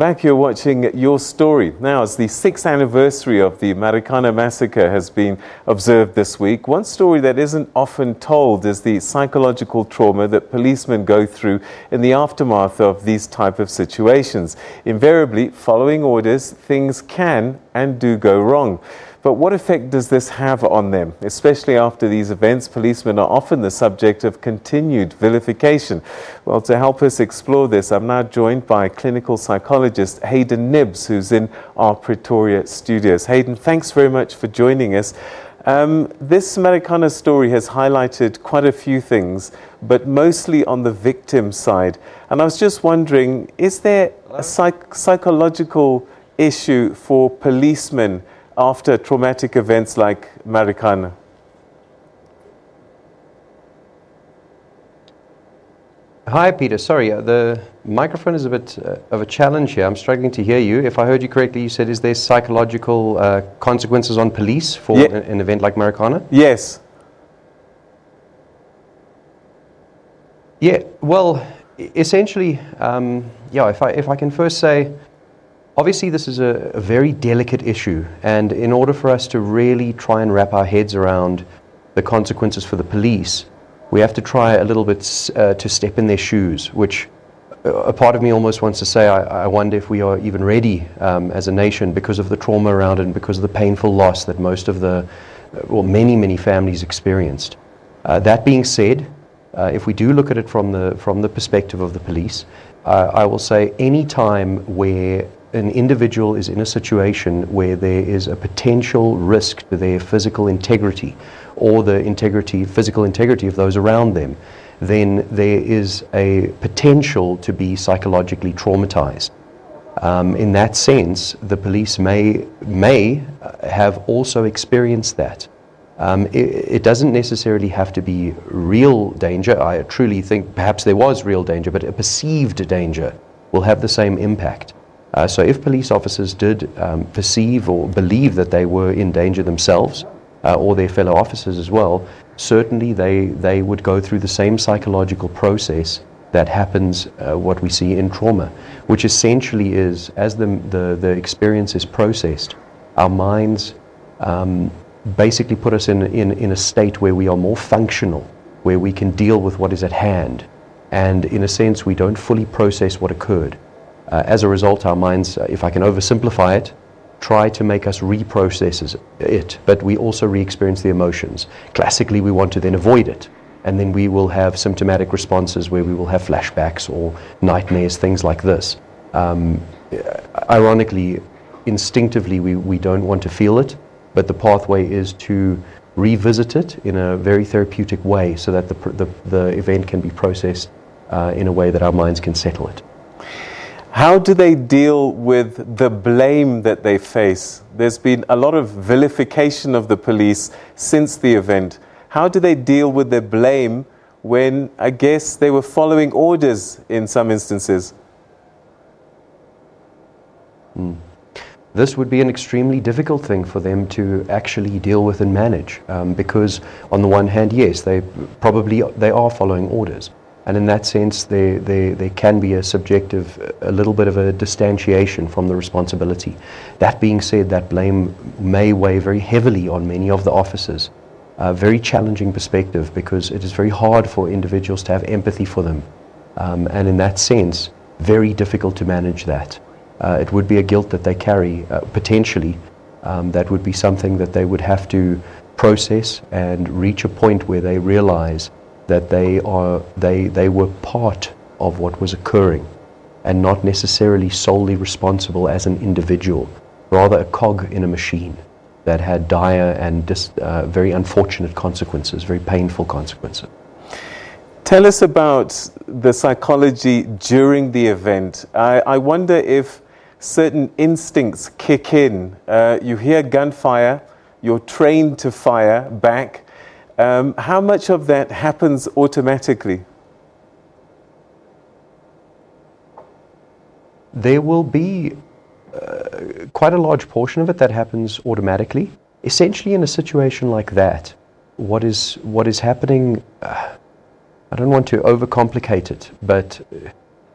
back. You're watching Your Story. Now, as the 6th anniversary of the Marikana massacre has been observed this week, one story that isn't often told is the psychological trauma that policemen go through in the aftermath of these type of situations. Invariably, following orders, things can and do go wrong. But what effect does this have on them? Especially after these events, policemen are often the subject of continued vilification. Well, to help us explore this, I'm now joined by clinical psychologist Hayden Knibbs, who's in our Pretoria studios. Hayden, thanks very much for joining us. This Marikana story has highlighted quite a few things, but mostly on the victim side. And I was just wondering, is there a psychological issue for policemen after traumatic events like Marikana? Hi, Peter. Sorry, the microphone is a bit of a challenge here. I'm struggling to hear you. If I heard you correctly, you said, is there psychological consequences on police for an event like Marikana? Yes. Yeah, well, essentially, if I can first say, obviously, this is a very delicate issue, and in order for us to really try and wrap our heads around the consequences for the police, we have to try a little bit to step in their shoes, which a part of me almost wants to say, I wonder if we are even ready as a nation because of the trauma around it and because of the painful loss that most of many families experienced. That being said, if we do look at it from the perspective of the police, I will say any time where an individual is in a situation where there is a potential risk to their physical integrity or the physical integrity of those around them, then there is a potential to be psychologically traumatized. In that sense, the police may have also experienced that. It doesn't necessarily have to be real danger. I truly think perhaps there was real danger, but a perceived danger will have the same impact. So if police officers did perceive or believe that they were in danger themselves, or their fellow officers as well, certainly they would go through the same psychological process that happens, what we see in trauma, which essentially is, as the experience is processed, our minds basically put us in a state where we are more functional, where we can deal with what is at hand, and in a sense we don't fully process what occurred. As a result, our minds, if I can oversimplify it, try to make us reprocess it, but we also re-experience the emotions. Classically, we want to then avoid it, and then we will have symptomatic responses where we will have flashbacks or nightmares, things like this. Ironically, instinctively, we don't want to feel it, but the pathway is to revisit it in a very therapeutic way so that the event can be processed in a way that our minds can settle it. How do they deal with the blame that they face? There's been a lot of vilification of the police since the event. How do they deal with their blame when, I guess, they were following orders in some instances? This would be an extremely difficult thing for them to actually deal with and manage, because on the one hand, yes, they are following orders. And in that sense, there can be a little bit of a distantiation from the responsibility. That being said, that blame may weigh very heavily on many of the officers. A very challenging perspective, because it is very hard for individuals to have empathy for them. And in that sense, very difficult to manage that. It would be a guilt that they carry, potentially. That would be something that they would have to process and reach a point where they realize that they were part of what was occurring and not necessarily solely responsible as an individual, rather a cog in a machine that had dire and very unfortunate consequences, very painful consequences. Tell us about the psychology during the event. I wonder if certain instincts kick in. You hear gunfire, you're trained to fire back. How much of that happens automatically? There will be quite a large portion of it that happens automatically. Essentially, in a situation like that, what is happening, I don't want to overcomplicate it, but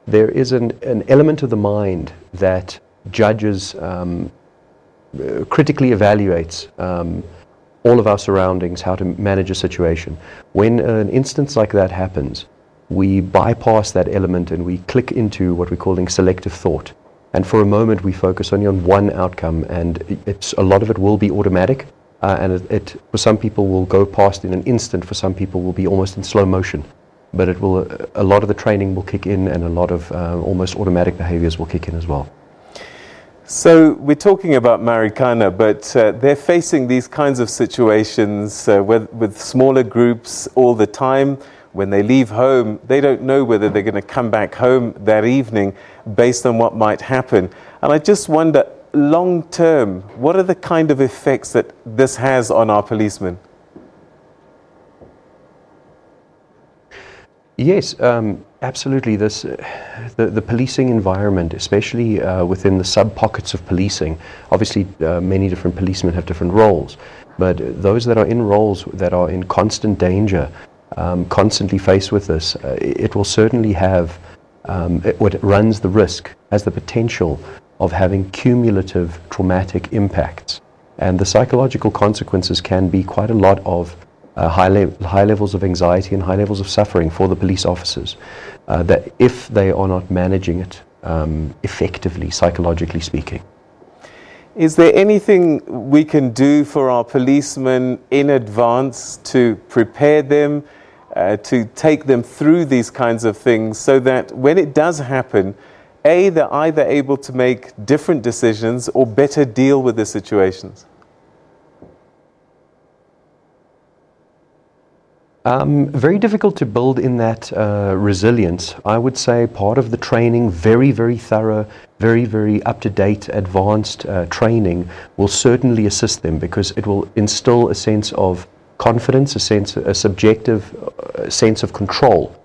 there is an element of the mind that judges critically evaluates all of our surroundings, how to manage a situation. When an instance like that happens, we bypass that element and we click into what we're calling selective thought. And for a moment we focus only on one outcome, and a lot of it will be automatic, and it for some people will go past in an instant, for some people will be almost in slow motion. But it will, a lot of the training will kick in, and a lot of almost automatic behaviors will kick in as well. So we're talking about Marikana, but they're facing these kinds of situations with smaller groups all the time. When they leave home, they don't know whether they're going to come back home that evening based on what might happen. And I just wonder, long term, what are the kind of effects that this has on our policemen? Yes, absolutely. The policing environment, especially within the sub-pockets of policing, obviously many different policemen have different roles, but those that are in roles that are in constant danger, constantly faced with this, it will certainly have, what runs the risk, has the potential of having cumulative traumatic impacts. And the psychological consequences can be quite a lot of high levels of anxiety and high levels of suffering for the police officers, that if they are not managing it effectively, psychologically speaking. Is there anything we can do for our policemen in advance to prepare them, to take them through these kinds of things, so that when it does happen, A, they're either able to make different decisions or better deal with the situations? Very difficult to build in that resilience. I would say part of the training, very, very thorough, very, very up-to-date, advanced training will certainly assist them, because it will instill a sense of confidence, a subjective sense of control,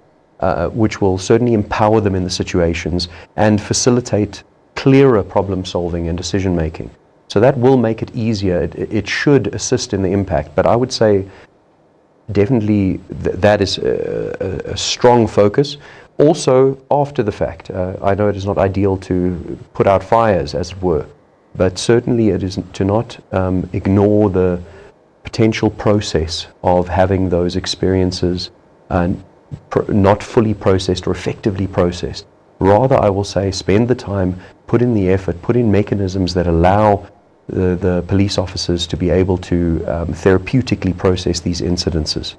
which will certainly empower them in the situations and facilitate clearer problem solving and decision making. So that will make it easier. It should assist in the impact, but I would say definitely that is a strong focus. Also, after the fact, I know it is not ideal to put out fires, as it were, but certainly it is to not ignore the potential process of having those experiences not fully processed or effectively processed. Rather, I will say, spend the time, put in the effort, put in mechanisms that allow the police officers to be able to therapeutically process these incidences.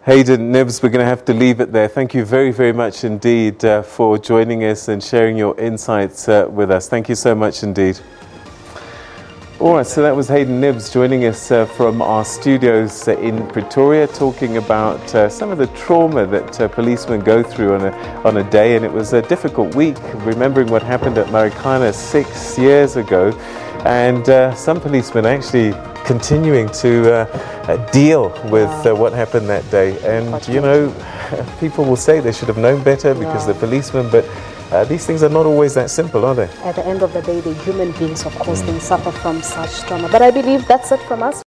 Hayden Knibbs, we're going to have to leave it there. Thank you very, very much indeed for joining us and sharing your insights with us. Thank you so much indeed. All right, so that was Hayden Knibbs joining us from our studios in Pretoria, talking about some of the trauma that policemen go through on a day. And it was a difficult week, remembering what happened at Marikana 6 years ago. And some policemen actually continuing to deal with what happened that day. And, you know, people will say they should have known better because they're policemen, but these things are not always that simple, are they? At the end of the day, they're human beings, of course. They suffer from such trauma. But I believe that's it from us.